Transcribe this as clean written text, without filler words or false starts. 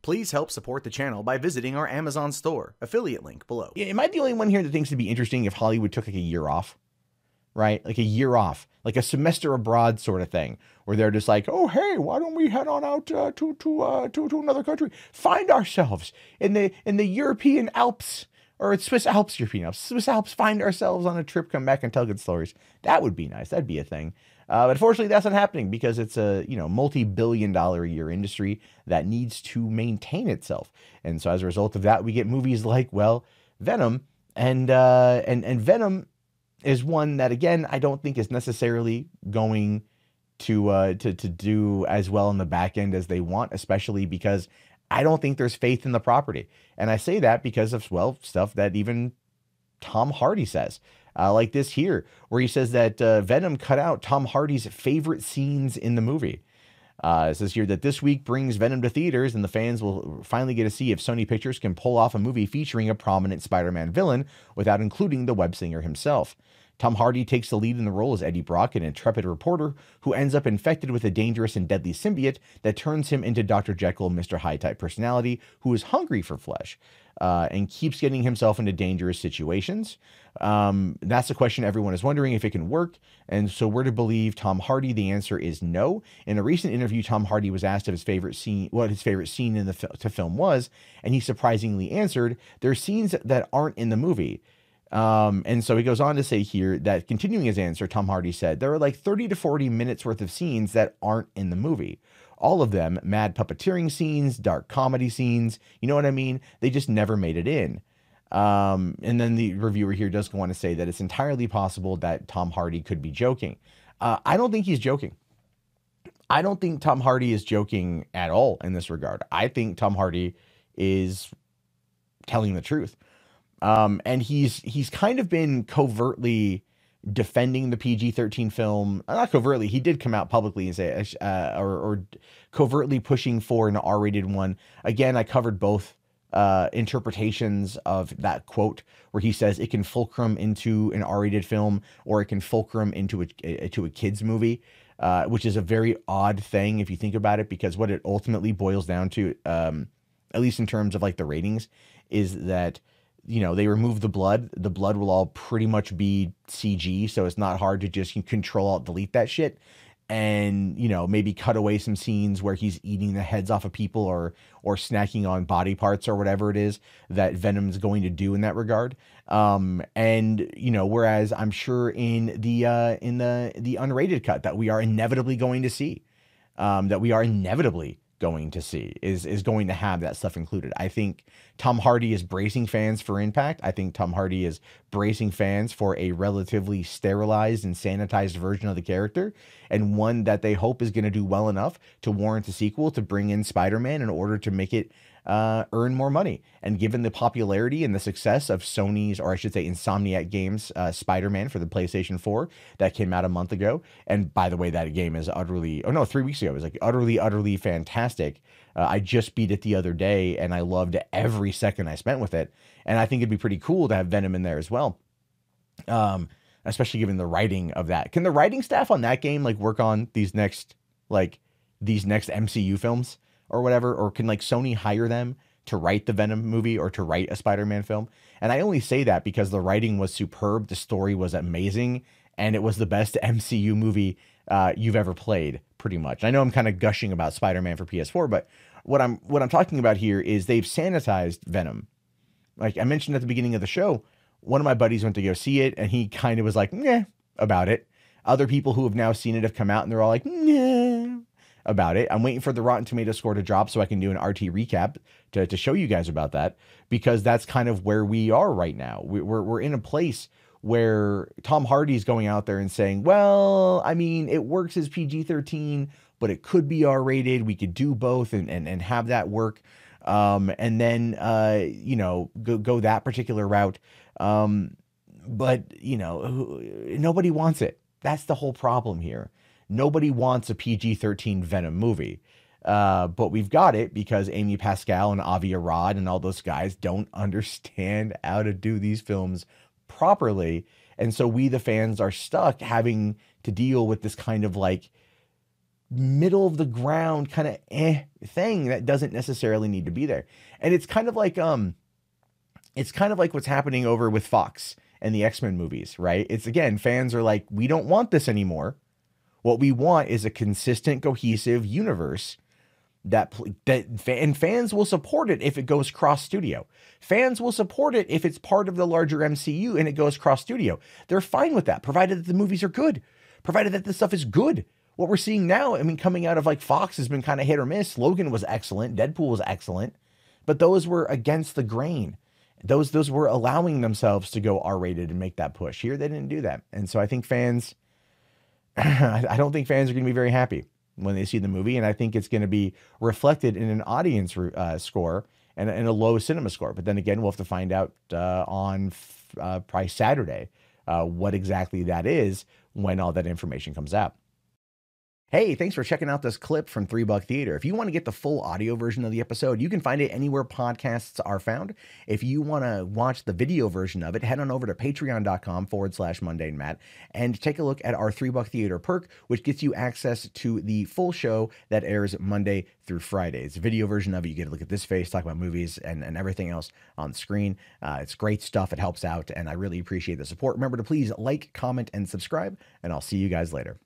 Please help support the channel by visiting our Amazon store, affiliate link below. Am I the only one here that thinks it'd be interesting if Hollywood took like a year off? Right? Like a year off, like a semester abroad sort of thing, where they're just like, oh, hey, why don't we head on out to another country, find ourselves in the European Alps, or it's Swiss Alps, Swiss Alps, find ourselves on a trip, come back and tell good stories. That would be nice. That'd be a thing. But unfortunately, that's not happening because it's a multi-billion-dollar a year industry that needs to maintain itself, and so as a result of that, we get movies like Venom, and Venom is one that, again, I don't think is necessarily going to do as well in the back end as they want, especially because I don't think there's faith in the property. And I say that because of, stuff that even Tom Hardy says, like this here, where he says that Venom cut out Tom Hardy's favorite scenes in the movie. It says here that this week brings Venom to theaters, and the fans will finally get to see if Sony Pictures can pull off a movie featuring a prominent Spider-Man villain without including the web singer himself. Tom Hardy takes the lead in the role as Eddie Brock, an intrepid reporter who ends up infected with a dangerous and deadly symbiote that turns him into Dr. Jekyll, Mr. Hyde-type personality who is hungry for flesh and keeps getting himself into dangerous situations. That's the question everyone is wondering, if it can work. And so we're to believe Tom Hardy. The answer is no. In a recent interview, Tom Hardy was asked if his favorite scene, what his favorite scene in the film was, and he surprisingly answered, "There are scenes that aren't in the movie." And so he goes on to say here that, continuing his answer, Tom Hardy said, "There are like 30 to 40 minutes worth of scenes that aren't in the movie. All of them mad puppeteering scenes, dark comedy scenes. You know what I mean? They just never made it in." And then the reviewer here does go on to say that it's entirely possible that Tom Hardy could be joking. I don't think he's joking. I don't think Tom Hardy is joking at all in this regard. I think Tom Hardy is telling the truth. And he's kind of been covertly defending the PG-13 film. Not covertly, he did come out publicly and say, or covertly pushing for an R-rated one. Again, I covered both interpretations of that quote, where he says it can fulcrum into an R-rated film, or it can fulcrum into a kid's movie, which is a very odd thing if you think about it, because what it ultimately boils down to, at least in terms of like the ratings, is that they remove the blood. The blood will all pretty much be CG, so it's not hard to just control alt delete that shit, and maybe cut away some scenes where he's eating the heads off of people or snacking on body parts or whatever it is that Venom's going to do in that regard. Whereas I'm sure in the unrated cut that we are inevitably going to see, is going to have that stuff included. I think Tom Hardy is bracing fans for impact. I think Tom Hardy is bracing fans for a relatively sterilized and sanitized version of the character, and one that they hope is going to do well enough to warrant a sequel to bring in Spider-Man in order to make it earn more money. And given the popularity and the success of Sony's, or I should say Insomniac Games, Spider-Man for the PlayStation 4 that came out a month ago, and by the way, that game is 3 weeks ago, it was like utterly fantastic. I just beat it the other day, and I loved every second I spent with it. And I think it'd be pretty cool to have Venom in there as well, especially given the writing of that. Can the writing staff on that game work on these next MCU films or whatever? Or can Sony hire them to write the Venom movie or to write a Spider-Man film? And I only say that because the writing was superb, the story was amazing, and it was the best MCU movie you've ever played, pretty much. I know I'm kind of gushing about Spider-Man for PS4, but what I'm talking about here is they've sanitized Venom. Like I mentioned at the beginning of the show, one of my buddies went to go see it, and he kind of was like, "Meh," about it. Other people who have now seen it have come out, and they're all like, "Meh," about it. I'm waiting for the Rotten Tomatoes score to drop so I can do an RT recap to show you guys about that, because that's kind of where we are right now. We're in a place where Tom Hardy's going out there and saying, well, I mean, it works as PG-13, but it could be R-rated. We could do both and have that work. And then, go that particular route. But nobody wants it. That's the whole problem here. Nobody wants a PG-13 Venom movie. But we've got it because Amy Pascal and Avi Arad and all those guys don't understand how to do these films properly. And so we, the fans, are stuck having to deal with this kind of middle of the ground kind of thing that doesn't necessarily need to be there. And it's kind of like what's happening over with Fox and the X-Men movies, right? It's, again, fans are like, we don't want this anymore. What we want is a consistent, cohesive universe and fans will support it if it goes cross studio. Fans will support it if it's part of the larger MCU and it goes cross studio. They're fine with that, provided that the movies are good, provided that the stuff is good. What we're seeing now, I mean, coming out of like Fox has been kind of hit or miss. Logan was excellent. Deadpool was excellent, but those were against the grain. Those were allowing themselves to go R-rated and make that push. Here, they didn't do that. And so I think fans, I don't think fans are going to be very happy when they see the movie. And I think it's going to be reflected in an audience score and a low cinema score. But then again, we'll have to find out on probably Saturday what exactly that is when all that information comes out. Hey, thanks for checking out this clip from $3 Theater. If you want to get the full audio version of the episode, you can find it anywhere podcasts are found. If you want to watch the video version of it, head on over to patreon.com/Mundane Matt and take a look at our $3 Theater perk, which gets you access to the full show that airs Monday through Friday. It's a video version of it. You get to look at this face, talk about movies and everything else on screen. It's great stuff. It helps out, and I really appreciate the support. Remember to please like, comment, and subscribe, and I'll see you guys later.